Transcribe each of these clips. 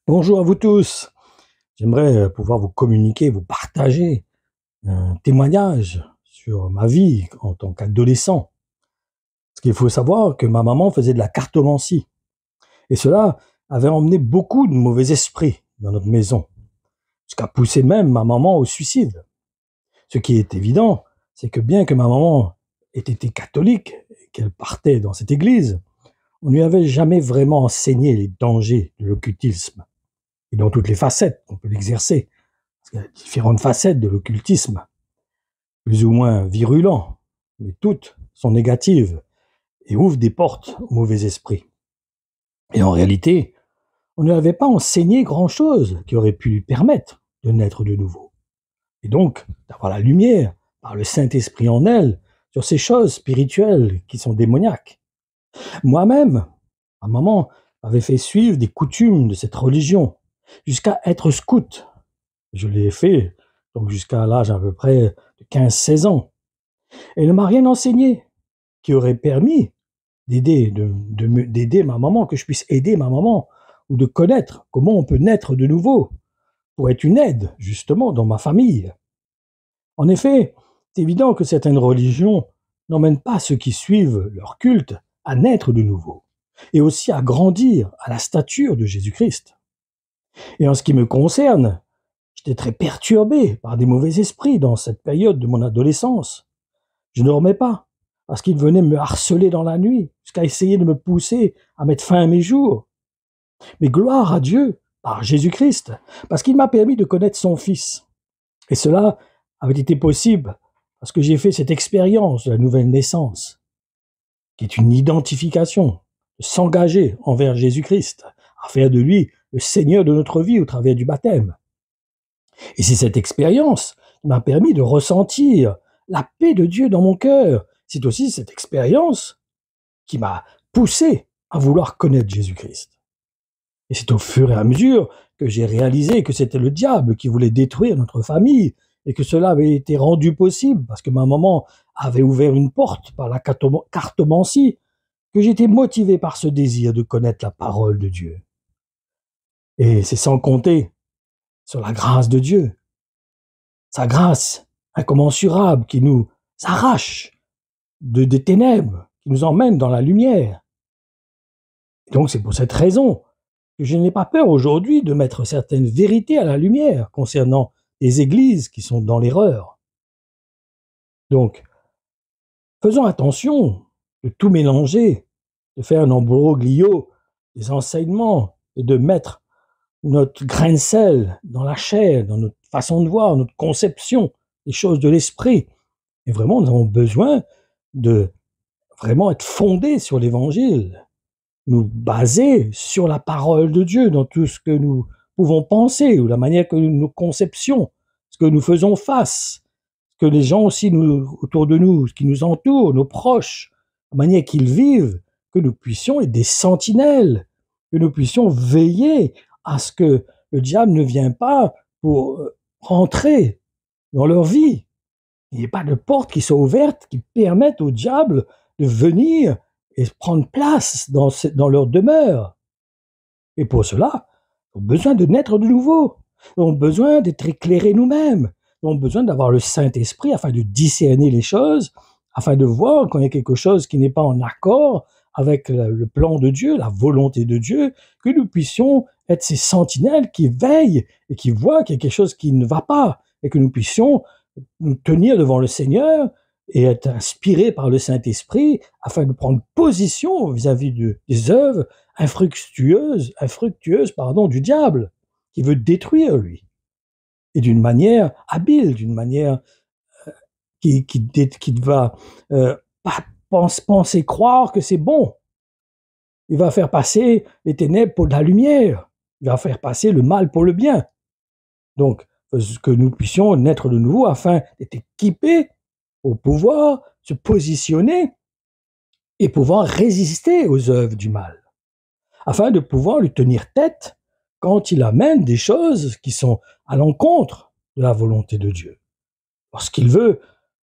Bonjour à vous tous. J'aimerais pouvoir vous communiquer, vous partager un témoignage sur ma vie en tant qu'adolescent. Parce qu'il faut savoir que ma maman faisait de la cartomancie et cela avait emmené beaucoup de mauvais esprits dans notre maison, jusqu'à pousser même ma maman au suicide. Ce qui est évident, c'est que bien que ma maman ait été catholique et qu'elle partait dans cette église, on ne lui avait jamais vraiment enseigné les dangers de l'occultisme et dans toutes les facettes qu'on peut l'exercer. Parce qu'il y a différentes facettes de l'occultisme, plus ou moins virulents, mais toutes sont négatives et ouvrent des portes au mauvais esprit. Et en réalité, on ne lui avait pas enseigné grand-chose qui aurait pu lui permettre de naître de nouveau. Et donc, d'avoir la lumière, par le Saint-Esprit en elle, sur ces choses spirituelles qui sont démoniaques. Moi-même, ma maman m'avait fait suivre des coutumes de cette religion, jusqu'à être scout. Je l'ai fait donc jusqu'à l'âge à peu près de 15-16 ans. Et elle ne m'a rien enseigné qui aurait permis d'aider ma maman, que je puisse aider ma maman, ou de connaître comment on peut naître de nouveau, pour être une aide, justement, dans ma famille. En effet, c'est évident que certaines religions n'emmènent pas ceux qui suivent leur culte à naître de nouveau, et aussi à grandir à la stature de Jésus-Christ. Et en ce qui me concerne, j'étais très perturbé par des mauvais esprits dans cette période de mon adolescence. Je ne dormais pas, parce qu'ils venaient me harceler dans la nuit, jusqu'à essayer de me pousser à mettre fin à mes jours. Mais gloire à Dieu, par Jésus-Christ, parce qu'il m'a permis de connaître son Fils. Et cela avait été possible parce que j'ai fait cette expérience de la nouvelle naissance, qui est une identification, de s'engager envers Jésus-Christ, à faire de lui le Seigneur de notre vie au travers du baptême. Et c'est cette expérience qui m'a permis de ressentir la paix de Dieu dans mon cœur. C'est aussi cette expérience qui m'a poussé à vouloir connaître Jésus-Christ. Et c'est au fur et à mesure que j'ai réalisé que c'était le diable qui voulait détruire notre famille et que cela avait été rendu possible parce que ma maman avait ouvert une porte par la cartomancie, que j'étais motivé par ce désir de connaître la parole de Dieu. Et c'est sans compter sur la grâce de Dieu, sa grâce incommensurable qui nous arrache des ténèbres, qui nous emmène dans la lumière. Et donc c'est pour cette raison que je n'ai pas peur aujourd'hui de mettre certaines vérités à la lumière concernant les églises qui sont dans l'erreur. Donc, faisons attention de tout mélanger, de faire un imbroglio des enseignements et de mettre notre grain de sel dans la chair, dans notre façon de voir, notre conception des choses de l'esprit. Et vraiment, nous avons besoin de vraiment être fondés sur l'Évangile, nous baser sur la parole de Dieu dans tout ce que nous pouvons penser, ou la manière que nous conceptions, ce que nous faisons face, ce que les gens aussi autour de nous, ce qui nous entoure, nos proches, la manière qu'ils vivent, que nous puissions être des sentinelles, que nous puissions veiller à ce que le diable ne vienne pas pour rentrer dans leur vie. Il n'y a pas de porte qui soit ouverte qui permette au diable de venir et prendre place dans leur demeure. Et pour cela, nous avons besoin de naître de nouveau. Nous avons besoin d'être éclairés nous-mêmes. Nous avons besoin d'avoir le Saint-Esprit afin de discerner les choses, afin de voir quand il y a quelque chose qui n'est pas en accord avec le plan de Dieu, la volonté de Dieu, que nous puissions être ces sentinelles qui veillent et qui voient qu'il y a quelque chose qui ne va pas, et que nous puissions nous tenir devant le Seigneur et être inspirés par le Saint-Esprit afin de prendre position vis-à-vis des œuvres infructueuses du diable, qui veut détruire lui, et d'une manière habile, d'une manière qui va pas penser croire que c'est bon. Il va faire passer les ténèbres pour de la lumière, il va faire passer le mal pour le bien. Donc, que nous puissions naître de nouveau afin d'être équipés pour pouvoir se positionner et pouvoir résister aux œuvres du mal, afin de pouvoir lui tenir tête quand il amène des choses qui sont à l'encontre de la volonté de Dieu. Lorsqu'il veut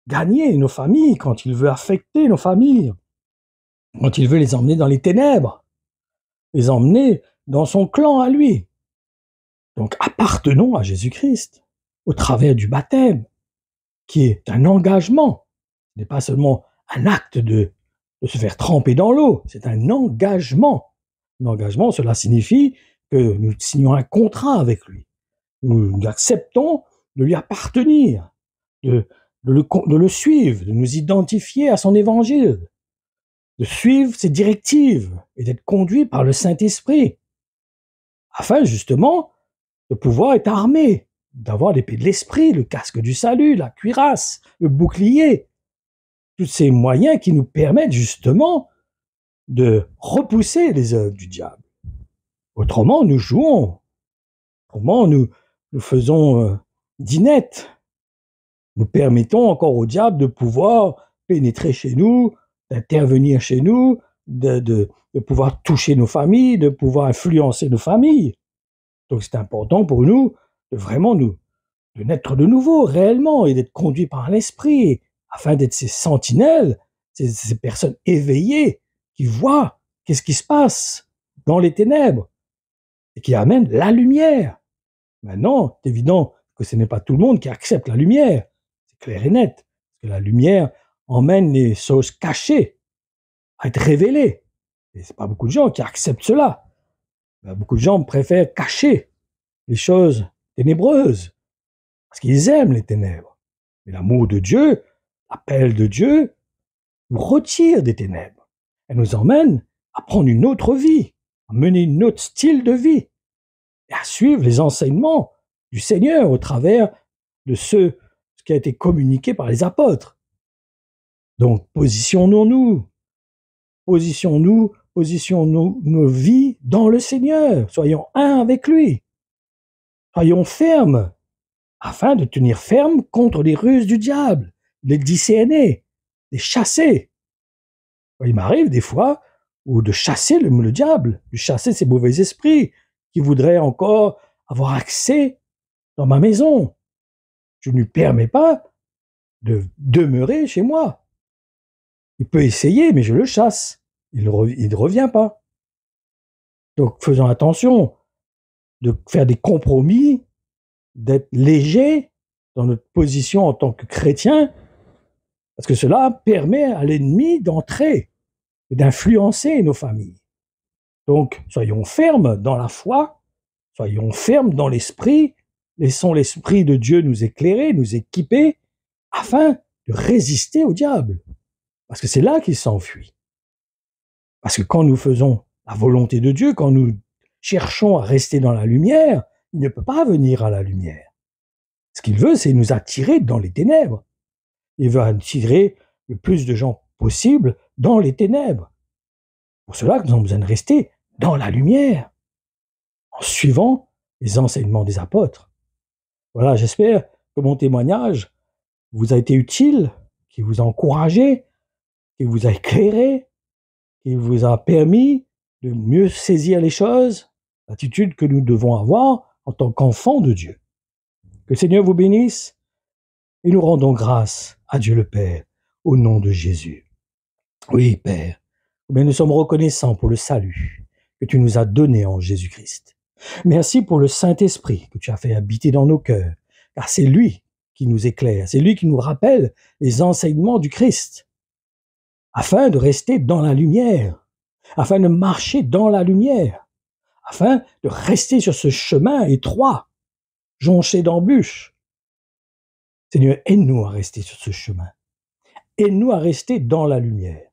gagner nos familles, quand il veut affecter nos familles, quand il veut les emmener dans les ténèbres, les emmener dans son clan à lui, Donc appartenons à Jésus-Christ au travers du baptême, qui est un engagement. Ce n'est pas seulement un acte de se faire tremper dans l'eau, c'est un engagement. L'engagement, cela signifie que nous signons un contrat avec lui. Nous acceptons de lui appartenir, de le suivre, de nous identifier à son évangile, de suivre ses directives et d'être conduits par le Saint-Esprit, afin justement de pouvoir être armés, d'avoir l'épée de l'esprit, le casque du salut, la cuirasse, le bouclier, tous ces moyens qui nous permettent justement de repousser les œuvres du diable. Autrement, nous jouons, autrement, nous faisons dinette, nous permettons encore au diable de pouvoir pénétrer chez nous, d'intervenir chez nous, de pouvoir toucher nos familles, de pouvoir influencer nos familles. Donc c'est important pour nous de vraiment de naître de nouveau réellement et d'être conduits par l'esprit afin d'être ces sentinelles, ces personnes éveillées qui voient qu'est-ce qui se passe dans les ténèbres et qui amènent la lumière. Maintenant, c'est évident que ce n'est pas tout le monde qui accepte la lumière, c'est clair et net, parce que la lumière emmène les choses cachées à être révélées. Et c'est pas beaucoup de gens qui acceptent cela. Beaucoup de gens préfèrent cacher les choses ténébreuses, parce qu'ils aiment les ténèbres. Mais l'amour de Dieu, l'appel de Dieu, nous retire des ténèbres. Elle nous emmène à prendre une autre vie, à mener un autre style de vie, et à suivre les enseignements du Seigneur au travers de ce qui a été communiqué par les apôtres. Donc, positionnons-nous nos vies dans le Seigneur. Soyons un avec lui. Soyons fermes, afin de tenir ferme contre les ruses du diable, de les discerner, de les chasser. Il m'arrive des fois de chasser le diable, de chasser ces mauvais esprits qui voudraient encore avoir accès dans ma maison. Je ne lui permets pas de demeurer chez moi. Il peut essayer, mais je le chasse. Il ne revient pas. Donc faisons attention de faire des compromis, d'être léger dans notre position en tant que chrétien, parce que cela permet à l'ennemi d'entrer et d'influencer nos familles. Donc soyons fermes dans la foi, soyons fermes dans l'esprit, laissons l'Esprit de Dieu nous éclairer, nous équiper, afin de résister au diable. Parce que c'est là qu'il s'enfuit. Parce que quand nous faisons la volonté de Dieu, quand nous cherchons à rester dans la lumière, il ne peut pas venir à la lumière. Ce qu'il veut, c'est nous attirer dans les ténèbres. Il veut attirer le plus de gens possible dans les ténèbres. Pour cela, nous avons besoin de rester dans la lumière, en suivant les enseignements des apôtres. Voilà, j'espère que mon témoignage vous a été utile, qui vous a encouragé, qui vous a éclairé, qui vous a permis de mieux saisir les choses, l'attitude que nous devons avoir en tant qu'enfants de Dieu. Que le Seigneur vous bénisse et nous rendons grâce à Dieu le Père au nom de Jésus. Oui, Père, nous sommes reconnaissants pour le salut que tu nous as donné en Jésus-Christ. Merci pour le Saint-Esprit que tu as fait habiter dans nos cœurs, car c'est lui qui nous éclaire, c'est lui qui nous rappelle les enseignements du Christ, afin de rester dans la lumière, afin de marcher dans la lumière, afin de rester sur ce chemin étroit, jonché d'embûches. Seigneur, aide-nous à rester sur ce chemin. Aide-nous à rester dans la lumière.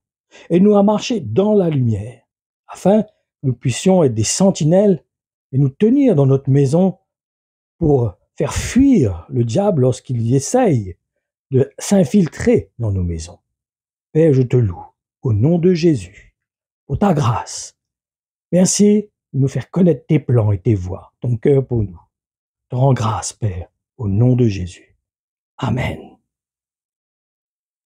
Aide-nous à marcher dans la lumière, afin que nous puissions être des sentinelles et nous tenir dans notre maison pour faire fuir le diable lorsqu'il essaye de s'infiltrer dans nos maisons. Père, je te loue, au nom de Jésus, pour ta grâce. Merci de nous faire connaître tes plans et tes voies, ton cœur pour nous. Je te rends grâce, Père, au nom de Jésus. Amen.